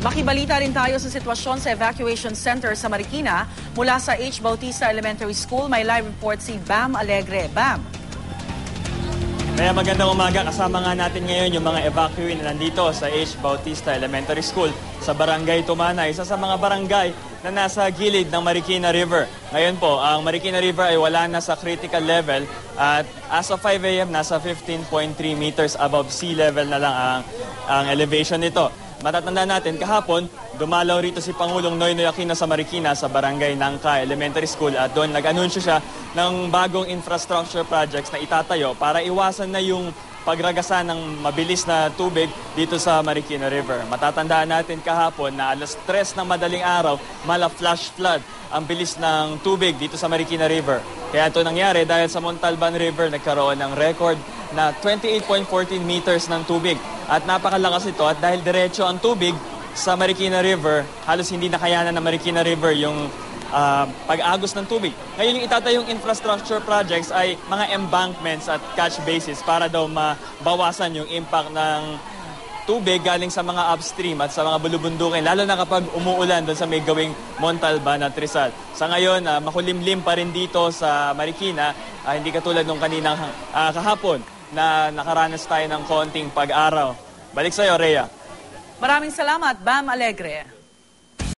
Makibalita rin tayo sa sitwasyon sa evacuation center sa Marikina. Mula sa H. Bautista Elementary School, may live report si Bam Alegre. Bam! Kaya magandang umaga, kasama nga natin ngayon yung mga evacuee na nandito sa H. Bautista Elementary School sa Barangay Tumana, isa sa mga barangay na nasa gilid ng Marikina River. Ngayon po, ang Marikina River ay wala na sa critical level at as of 5 a.m. nasa 15.3 meters above sea level na lang ang elevation nito. Matatanda natin, kahapon, dumalaw rito si Pangulong Noynoy Aquino sa Marikina sa Barangay Nangka Elementary School at doon nag-anunsyo siya ng bagong infrastructure projects na itatayo para iwasan na yung pagragasa ng mabilis na tubig dito sa Marikina River. Matatandaan natin kahapon na alas 3 ng madaling araw, mala flash flood ang bilis ng tubig dito sa Marikina River. Kaya ito nangyari dahil sa Montalban River nagkaroon ng record na 28.14 meters ng tubig. At napakalakas ito at dahil diretso ang tubig sa Marikina River, halos hindi nakayanan ng Marikina River yung pag-agos ng tubig. Ngayon yung itatayong infrastructure projects ay mga embankments at catch bases para daw mabawasan yung impact ng tubig galing sa mga upstream at sa mga bulubundukin, lalo na kapag umuulan doon sa may gawing Montalban at Rizal. Sa ngayon, makulimlim pa rin dito sa Marikina, hindi katulad nung kaninang kahapon na nakaranas tayo ng konting pag-araw. Balik sa'yo, Rhea. Maraming salamat, Bam Alegre.